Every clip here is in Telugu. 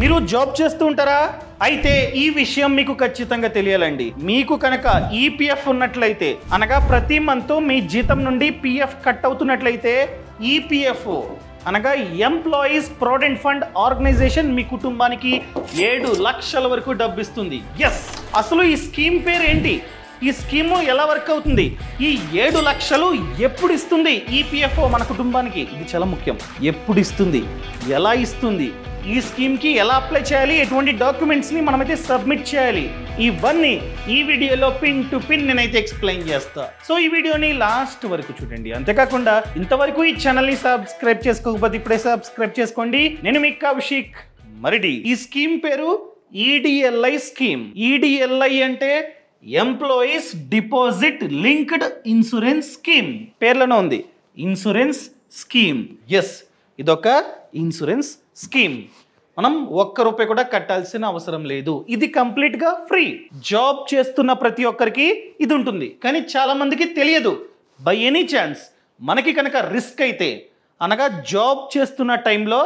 మీరు జాబ్ చేస్తూ ఉంటారా? అయితే ఈ విషయం మీకు ఖచ్చితంగా తెలియాలండి. మీకు కనుక ఈపీఎఫ్ ఉన్నట్లయితే, అనగా ప్రతి మంత్ మీ జీతం నుండి పిఎఫ్ కట్ అవుతున్నట్లయితే, ఈపీఎఫ్ అనగా ఎంప్లాయీస్ ప్రావిడెంట్ ఫండ్ ఆర్గనైజేషన్ మీ కుటుంబానికి 7 లక్షల వరకు డబ్బు ఇస్తుంది. ఎస్, అసలు ఈ స్కీమ్ పేరు ఏంటి? ఈ స్కీము ఎలా వర్క్ అవుతుంది? ఈ 7 లక్షలు ఎప్పుడు ఇస్తుంది ఈపీఎఫ్ఓ మన కుటుంబానికి? ఇది చాలా ముఖ్యం. ఎప్పుడు ఇస్తుంది, ఎలా ఇస్తుంది, ఈ స్కీమ్కి ఎలా అప్లై చేయాలి, ఎటువంటి డాక్యుమెంట్స్ని మనమైతే సబ్మిట్ చేయాలి, ఇవన్నీ ఈ వీడియోలో పిన్ టు పిన్ నేనైతే ఎక్స్ప్లెయిన్ చేస్తా. సో ఈ వీడియోని లాస్ట్ వరకు చూడండి. అంతేకాకుండా ఇంతవరకు ఈ ఛానల్ని సబ్స్క్రైబ్ చేసుకోకపోతే ఇప్పుడే సబ్స్క్రైబ్ చేసుకోండి. నేను మీ కౌశిక్ మరిడి. ఈ స్కీమ్ పేరు ఈడిఎల్ఐ స్కీమ్. ఈడిఎల్ఐ అంటే employees deposit linked insurance scheme. పేర్లోనే ఉంది ఇన్సూరెన్స్ స్కీమ్. ఎస్, ఇదొక ఇన్సూరెన్స్ స్కీమ్. మనం ₹1 కూడా కట్టాల్సిన అవసరం లేదు. ఇది కంప్లీట్గా ఫ్రీ. జాబ్ చేస్తున్న ప్రతి ఒక్కరికి ఇది ఉంటుంది, కానీ చాలా మందికి తెలియదు. బై ఎనీ ఛాన్స్ మనకి కనుక రిస్క్ అయితే, అనగా జాబ్ చేస్తున్న టైంలో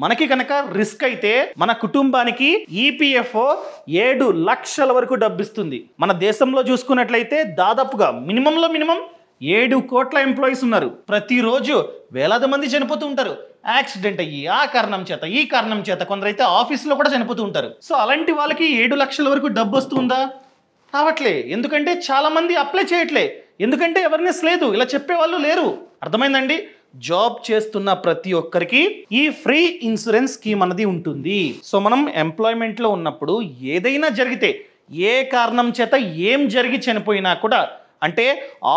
మనకి కనుక రిస్క్ అయితే మన కుటుంబానికి ఈపీఎఫ్ఓ 7 లక్షల వరకు డబ్బిస్తుంది. మన దేశంలో చూసుకున్నట్లయితే దాదాపుగా మినిమంలో మినిమం 7 కోట్ల ఎంప్లాయీస్ ఉన్నారు. ప్రతిరోజు వేలాది మంది చనిపోతూ ఉంటారు. యాక్సిడెంట్ అయ్యి ఆ కారణం చేత ఈ కారణం చేత, కొందరైతే ఆఫీస్లో కూడా చనిపోతూ ఉంటారు. సో అలాంటి వాళ్ళకి 7 లక్షల వరకు డబ్బు వస్తుందా? రావట్లే. ఎందుకంటే చాలా మంది అప్లై చేయట్లే. ఎందుకంటే అవేర్నెస్ లేదు, ఇలా చెప్పేవాళ్ళు లేరు. అర్థమైందండి? జాబ్ చేస్తున్న ప్రతి ఒక్కరికి ఈ ఫ్రీ ఇన్సూరెన్స్ స్కీమ్ అన్నది ఉంటుంది. సో మనం ఎంప్లాయ్మెంట్లో ఉన్నప్పుడు ఏదైనా జరిగితే, ఏ కారణం చేత ఏం జరిగి చనిపోయినా కూడా, అంటే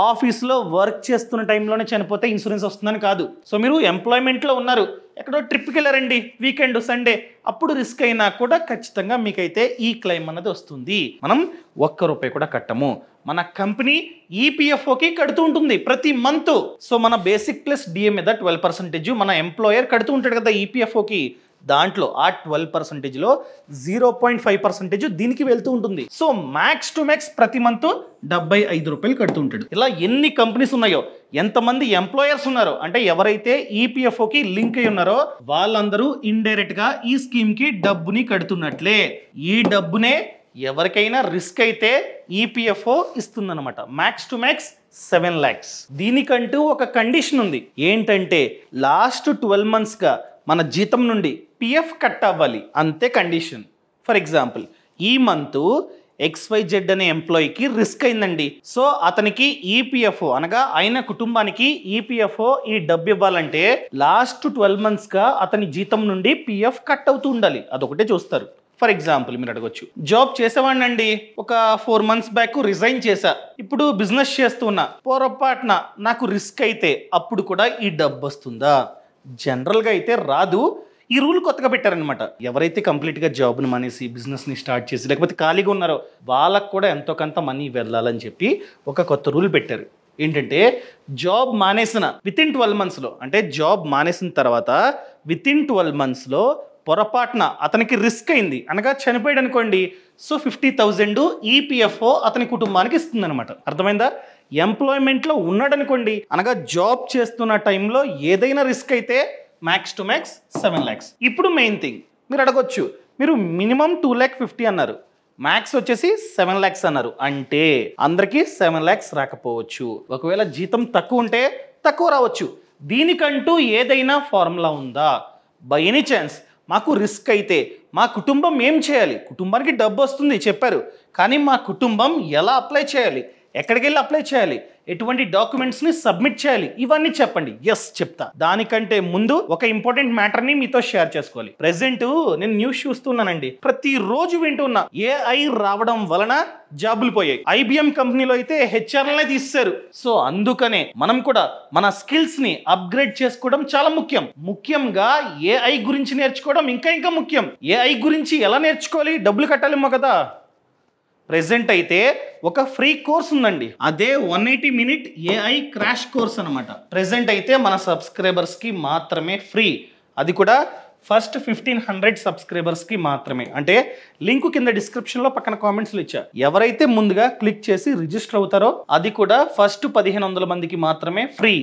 ఆఫీస్లో వర్క్ చేస్తున్న టైంలోనే చనిపోతే ఇన్సూరెన్స్ వస్తుందని కాదు. సో మీరు ఎంప్లాయ్మెంట్లో ఉన్నారు, ఎక్కడో ట్రిప్కి వెళ్ళారండి వీకెండ్ సండే, అప్పుడు రిస్క్ అయినా కూడా ఖచ్చితంగా మీకైతే ఈ క్లెయిమ్ అన్నది వస్తుంది. మనం ₹1 కూడా కట్టము. మన కంపెనీ ఈపీఎఫ్ఓకి కడుతూ ఉంటుంది ప్రతి మంత్. సో మన బేసిక్ ప్లస్ డిఏ మీద 12% మన ఎంప్లాయర్ కడుతూ ఉంటాడు కదా ఈపీఎఫ్ఓకి. దాంట్లో ఆ 12%లో 0.5% దీనికి వెళ్తూ ఉంటుంది. సో మ్యాక్స్ టు మ్యాక్స్ ప్రతి మంత్ ₹75 కడుతూ ఉంటాడు. ఇలా ఎన్ని కంపెనీస్ ఉన్నాయో, ఎంతమంది ఎంప్లాయర్స్ ఉన్నారో, అంటే ఎవరైతే ఈపీఎఫ్ఓకి లింక్ అయి ఉన్నారో వాళ్ళందరూ ఇండైరెక్ట్ గా ఈ స్కీమ్ కి డబ్బుని కడుతున్నట్లే. ఈ డబ్బునే ఎవరికైనా రిస్క్ అయితే ఈపీఎఫ్ఓ ఇస్తుందన్నమాట. Max to max 7 lakhs. దీనికంటూ ఒక కండిషన్ ఉంది. ఏంటంటే లాస్ట్ 12 monthsగా మన జీతం నుండి పిఎఫ్ కట్ అవ్వాలి, అంతే కండిషన్. ఫర్ ఎగ్జాంపుల్, ఈ మంత్ XYZ అనే ఎంప్లాయీకి రిస్క్ అయిందండి. సో అతనికి ఈపీఎఫ్ఓ అనగా ఆయన కుటుంబానికి ఈపీఎఫ్ఓ ఈ డబ్బు ఇవ్వాలంటే లాస్ట్ 12 monthsగా అతని జీతం నుండి పిఎఫ్ కట్ అవుతూ ఉండాలి. అదొకటే చూస్తారు. ఫర్ ఎగ్జాంపుల్ మీరు అడగొచ్చు, జాబ్ చేసేవాడినండి, ఒక 4 months బ్యాక్ రిజైన్ చేశా, ఇప్పుడు బిజినెస్ చేస్తున్నా, పొరపాటున నాకు రిస్క్ అయితే అప్పుడు కూడా ఈ డబ్బు వస్తుందా? జనరల్గా అయితే రాదు. ఈ రూల్ కొత్తగా పెట్టారనమాట. ఎవరైతే కంప్లీట్గా జాబ్ని మానేసి బిజినెస్ని స్టార్ట్ చేసి లేకపోతే ఖాళీగా ఉన్నారో వాళ్ళకు కూడా ఎంతో కొంత మనీ వెళ్ళాలని చెప్పి ఒక కొత్త రూల్ పెట్టారు. ఏంటంటే జాబ్ మానేసిన వితిన్ 12 monthsలో, అంటే జాబ్ మానేసిన తర్వాత వితిన్ 12 monthsలో పొరపాటున అతనికి రిస్క్ అయింది, అనగా చనిపోయాడు అనుకోండి, సో 50,000 ఈపీఎఫ్ఓ అతని కుటుంబానికి ఇస్తుంది అనమాట. అర్థమైందా? ఎంప్లాయ్మెంట్లో ఉన్నాడు అనుకోండి, అనగా జాబ్ చేస్తున్న టైంలో ఏదైనా రిస్క్ అయితే మ్యాక్స్ టు మ్యాక్స్ 7 lakhs. ఇప్పుడు మెయిన్ థింగ్ మీరు అడగొచ్చు, మీరు మినిమం 2,50,000 అన్నారు, మ్యాక్స్ వచ్చేసి 7 lakhs అన్నారు, అంటే అందరికీ 7 lakhs రాకపోవచ్చు. ఒకవేళ జీతం తక్కువ ఉంటే తక్కువ రావచ్చు. దీనికంటూ ఏదైనా ఫార్ములా ఉందా? బై ఎనీ ఛాన్స్ మాకు రిస్క్ అయితే మా కుటుంబం ఏం చేయాలి? కుటుంబానికి డబ్బు వస్తుంది చెప్పారు, కానీ మా కుటుంబం ఎలా అప్లై చేయాలి, ఎక్కడికి వెళ్ళి అప్లై చేయాలి, ఎటువంటి డాక్యుమెంట్స్ని సబ్మిట్ చేయాలి, ఇవన్నీ చెప్పండి. ఎస్, చెప్తా. దానికంటే ముందు ఒక ఇంపార్టెంట్ మ్యాటర్ని మీతో షేర్ చేసుకోవాలి. ప్రెసెంట్ నేను న్యూస్ చూస్తున్నానండి, ప్రతిరోజు వింటున్నా ఏఐ రావడం వలన జాబులు పోయాయి. IBM కంపెనీలో అయితే హెచ్ఆర్లనే తీసేశారు. సో అందుకనే మనం కూడా మన స్కిల్స్ని అప్గ్రేడ్ చేసుకోవడం చాలా ముఖ్యం. ముఖ్యంగా ఏఐ గురించి నేర్చుకోవడం ఇంకా ముఖ్యం. ఏఐ గురించి ఎలా నేర్చుకోవాలి? డబ్బులు కట్టాలేమో కదా. ప్రెసెంట్ అయితే ఒక ఫ్రీ కోర్స్ ఉందండి, అదే 180 minute ఏఐ క్రాష్ కోర్స్ అనమాట. ప్రెసెంట్ అయితే మన సబ్స్క్రైబర్స్కి మాత్రమే ఫ్రీ. అది కూడా ఫస్ట్ 1500 సబ్స్క్రైబర్స్కి మాత్రమే. అంటే లింక్ కింద డిస్క్రిప్షన్లో పక్కన కామెంట్స్లో ఇచ్చా. ఎవరైతే ముందుగా క్లిక్ చేసి రిజిస్టర్ అవుతారో అది కూడా ఫస్ట్ 1500 మందికి మాత్రమే ఫ్రీ.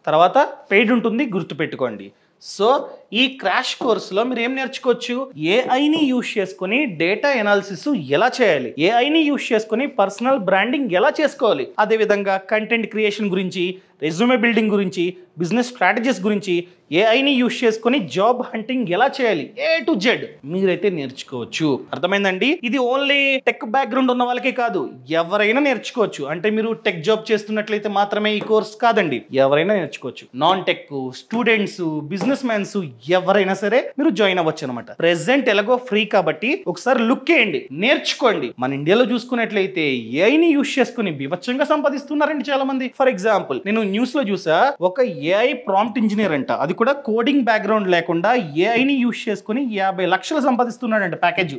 తర్వాత పెయిడ్ ఉంటుంది, గుర్తుపెట్టుకోండి. సో ఈ క్రాష్ కోర్సులో మీరు ఏం నేర్చుకోవచ్చు? ఏఐని యూజ్ చేసుకుని డేటా ఎనాలిసిస్ ఎలా చేయాలి, ఏఐని యూజ్ చేసుకుని పర్సనల్ బ్రాండింగ్ ఎలా చేసుకోవాలి, అదేవిధంగా కంటెంట్ క్రియేషన్ గురించి, రెజ్యూమే బిల్డింగ్ గురించి, బిజినెస్ స్ట్రాటజీస్ గురించి, ఏఐని యూజ్ చేసుకుని జాబ్ హంటింగ్ ఎలా చేయాలి, A to Z మీరైతే నేర్చుకోవచ్చు. అర్థమైందండి? ఇది ఓన్లీ టెక్ బ్యాక్గ్రౌండ్ ఉన్న వాళ్ళకే కాదు, ఎవరైనా నేర్చుకోవచ్చు. అంటే మీరు టెక్ జాబ్ చేస్తున్నట్లయితే మాత్రమే ఈ కోర్స్ కాదండి, ఎవరైనా నేర్చుకోవచ్చు. Non tech students, business mans ఎవరైనా సరే మీరు జాయిన్ అవ్వచ్చు అనమాట. ప్రెసెంట్ ఎలాగో ఫ్రీ కాబట్టి ఒకసారి లుక్ చేయండి, నేర్చుకోండి. మన ఇండియాలో చూసుకున్నట్లయితే ఏఐని యూజ్ చేసుకుని బీభత్సంగా సంపాదిస్తున్నారండి చాలా మంది. ఫర్ ఎగ్జాంపుల్, నేను న్యూస్ లో చూసా, ఒక ఏఐ ప్రాంప్ట్ ఇంజనీర్ అంట, అది కూడా కోడింగ్ బ్యాక్గ్రౌండ్ లేకుండా ఏఐని యూజ్ చేసుకుని 50 లక్షలు సంపాదిస్తున్నాడంట ప్యాకేజ్.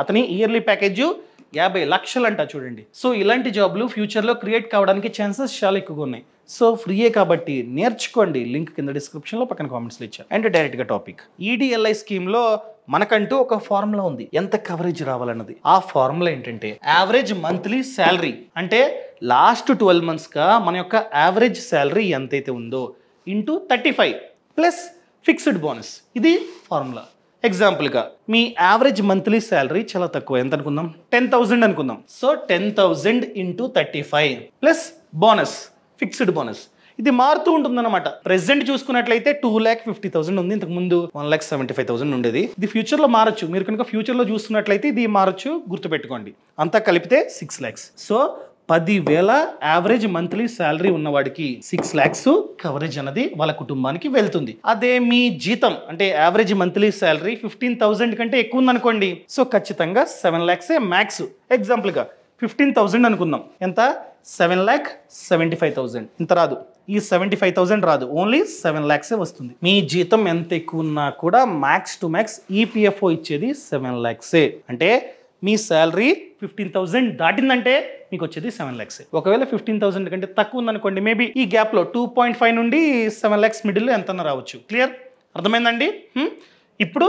అతని ఇయర్లీ ప్యాకేజ్ 50 లక్షలు అంట, చూడండి. సో ఇలాంటి జాబ్లు ఫ్యూచర్లో క్రియేట్ కావడానికి ఛాన్సెస్ చాలా ఎక్కువగా ఉన్నాయి. సో ఫ్రీయే కాబట్టి నేర్చుకోండి. లింక్ కింద డిస్క్రిప్షన్లో పక్కన కామెంట్స్లో ఇచ్చాను. అండ్ డైరెక్ట్గా టాపిక్, ఈడిఎల్ఐ స్కీమ్లో మనకంటూ ఒక ఫార్ములా ఉంది ఎంత కవరేజ్ రావాలన్నది. ఆ ఫార్ములా ఏంటంటే యావరేజ్ మంత్లీ శాలరీ, అంటే లాస్ట్ 12 మంత్స్గా మన యొక్క యావరేజ్ శాలరీ ఎంతైతే ఉందో ఇంటూ 35 ప్లస్ ఫిక్స్డ్ బోనస్. ఇది ఫార్ములా. ఎగ్జాంపుల్గా మీ యావరేజ్ మంత్లీ శాలరీ చాలా తక్కువ, ఎంత అనుకుందాం? 10,000 అనుకుందాం. So 10,000 into 35 plus bonus, fixed bonus. ఇది మారుతూ ఉంటుందన్నమాట. ప్రెసెంట్ చూసుకున్నట్లయితే 2,50,000 ఉంది, ఇంతకు ముందు 1,75,000 ఉండేది. ఇది ఫ్యూచర్లో మారచ్చు. మీరు కనుక ఫ్యూచర్లో చూస్తున్నట్లయితే ఇది మారచ్చు, గుర్తుపెట్టుకోండి. అంతా కలిపితే 6 lakhs. So 10,000 average monthly salary ఉన్నవాడికి 6 lakhs కవరేజ్ అనేది వాళ్ళ కుటుంబానికి వెళ్తుంది. అదే మీ జీతం అంటే యావరేజ్ మంత్లీ శాలరీ 15,000 కంటే ఎక్కువ ఉందనుకోండి, సో ఖచ్చితంగా 7 lakhs మ్యాక్స్. ఎగ్జాంపుల్గా 15,000 అనుకుందాం, ఎంత? 7,75,000. ఇంత రాదు, ఈ 75,000 రాదు, ఓన్లీ 7 lakhs వస్తుంది. మీ జీతం ఎంత ఎక్కువ ఉన్నా కూడా మ్యాక్స్ టు మ్యాక్స్ ఈపీఎఫ్ఓ ఇచ్చేది 7 lakhs. అంటే మీ శాలరీ 15,000 దాటిందంటే మీకు వచ్చేది 7 lakhs. ఒకవేళ 15,000 కంటే తక్కువ ఉందనుకోండి, మేబీ ఈ గ్యాప్లో 2.5 నుండి 7 lakhs మిడిల్లో ఎంతన్నా రావచ్చు. క్లియర్? అర్థమైందండి? ఇప్పుడు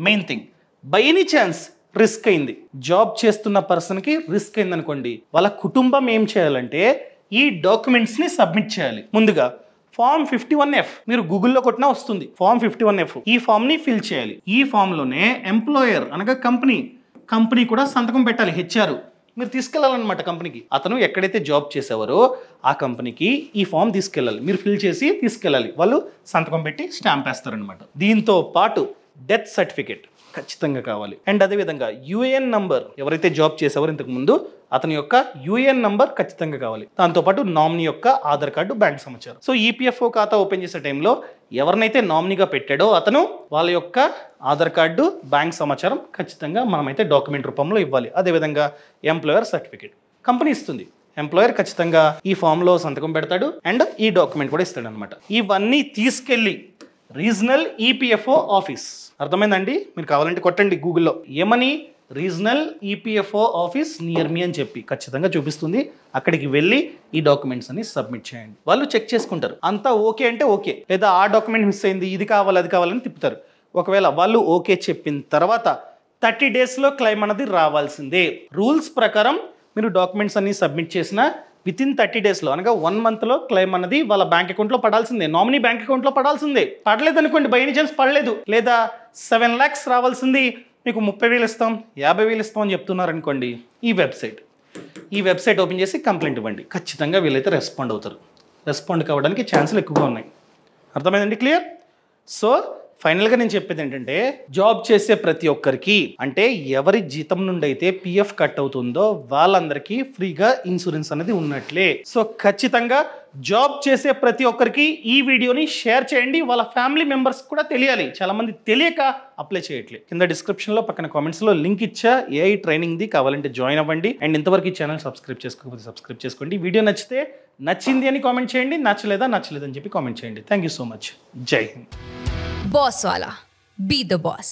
main thing, by any chance risk అయింది, జాబ్ చేస్తున్న పర్సన్కి రిస్క్ అయింది అనుకోండి, వాళ్ళ కుటుంబం ఏం చేయాలంటే ఈ డాక్యుమెంట్స్ని సబ్మిట్ చేయాలి. ముందుగా ఫామ్ 51F మీరు గూగుల్లో కొట్టినా వస్తుంది. ఫామ్ 51F, ఈ ఫామ్ని ఫిల్ చేయాలి. ఈ ఫామ్లోనే ఎంప్లాయర్ అనగా కంపెనీ కూడా సంతకం పెట్టాలి. HR మీరు తీసుకెళ్లాలన్నమాట కంపెనీకి. అతను ఎక్కడైతే జాబ్ చేసేవారో ఆ కంపెనీకి ఈ ఫామ్ తీసుకెళ్ళాలి, మీరు ఫిల్ చేసి తీసుకెళ్ళాలి. వాళ్ళు సంతకం పెట్టి స్టాంప్ వేస్తారనమాట. దీంతో పాటు డెత్ సర్టిఫికేట్ ఖచ్చితంగా కావాలి. అండ్ అదేవిధంగా యూఏఎన్ నంబర్, ఎవరైతే జాబ్ చేసేవారో ఇంతకు ముందు అతని యొక్క యూఏఎన్ నంబర్ ఖచ్చితంగా కావాలి. దాంతోపాటు నామినీ యొక్క ఆధార్ కార్డు, బ్యాంక్ సమాచారం. సో ఈపీఎఫ్ఓ ఖాతా ఓపెన్ చేసే టైంలో ఎవరినైతే నామినీగా పెట్టాడో అతను వాళ్ళ యొక్క ఆధార్ కార్డు, బ్యాంక్ సమాచారం ఖచ్చితంగా మనమైతే డాక్యుమెంట్ రూపంలో ఇవ్వాలి. అదేవిధంగా ఎంప్లాయర్ సర్టిఫికేట్ కంపెనీ ఇస్తుంది. ఎంప్లాయర్ ఖచ్చితంగా ఈ ఫామ్లో సంతకం పెడతాడు అండ్ ఈ డాక్యుమెంట్ కూడా ఇస్తాడు అనమాట. ఇవన్నీ తీసుకెళ్ళి రీజనల్ ఈపీఎఫ్ఓ ఆఫీస్, అర్థమైందండి? మీరు కావాలంటే కొట్టండి గూగుల్లో, ఏమని? రీజనల్ ఈపీఎఫ్ఓ ఆఫీస్ నియర్ మీ అని చెప్పి ఖచ్చితంగా చూపిస్తుంది. అక్కడికి వెళ్ళి ఈ డాక్యుమెంట్స్ అన్ని సబ్మిట్ చేయండి. వాళ్ళు చెక్ చేసుకుంటారు, అంతా ఓకే అంటే ఓకే, లేదా ఆ డాక్యుమెంట్ మిస్ అయింది, ఇది కావాలి అది కావాలని తిప్పుతారు. ఒకవేళ వాళ్ళు ఓకే చెప్పిన తర్వాత 30 daysలో క్లెయిమ్ అనేది రావాల్సిందే. రూల్స్ ప్రకారం మీరు డాక్యుమెంట్స్ అన్ని సబ్మిట్ చేసిన వితిన్ 30 daysలో అనగా 1 monthలో క్లెయిమ్ అనేది వాళ్ళ బ్యాంక్ అకౌంట్లో పడాల్సిందే, నామినీ బ్యాంక్ అకౌంట్లో పడాల్సిందే. పడలేదు అనుకోండి, బై ఎనీ ఛాన్స్ పడలేదు, లేదా 7 lakhs రావాల్సింది మీకు 30,000 ఇస్తాం, 50,000 ఇస్తాం అని చెప్తున్నారు అనుకోండి, ఈ వెబ్సైట్ ఓపెన్ చేసి కంప్లైంట్ ఇవ్వండి. ఖచ్చితంగా వీళ్ళైతే రెస్పాండ్ అవుతారు. రెస్పాండ్ కావడానికి ఛాన్సులు ఎక్కువగా ఉన్నాయి. అర్థమైందండి? క్లియర్? సో ఫైనల్గా నేను చెప్పేది ఏంటంటే, జాబ్ చేసే ప్రతి ఒక్కరికి, అంటే ఎవరి జీతం నుండి అయితే పిఎఫ్ కట్ అవుతుందో వాళ్ళందరికీ ఫ్రీగా ఇన్సూరెన్స్ అనేది ఉన్నట్లే. సో ఖచ్చితంగా జాబ్ చేసే ప్రతి ఒక్కరికి ఈ వీడియోని షేర్ చేయండి, వాళ్ళ ఫ్యామిలీ మెంబర్స్ కూడా తెలియాలి. చాలా మంది తెలియక అప్లై చేయట్లేదు. కింద డిస్క్రిప్షన్లో పక్కన కామెంట్స్లో లింక్ ఇచ్చా, ఏఐ ట్రైనింగ్ది, కావాలంటే జాయిన్ అవ్వండి. అండ్ ఇంతవరకు ఈ ఛానల్ సబ్స్క్రైబ్ చేసుకోకపోతే సబ్స్క్రైబ్ చేసుకోండి. వీడియో నచ్చితే నచ్చింది అని కామెంట్ చేయండి, నచ్చలేదని చెప్పి కామెంట్ చేయండి. Thank you so much. జై Hind. Boss Wala. Be the boss.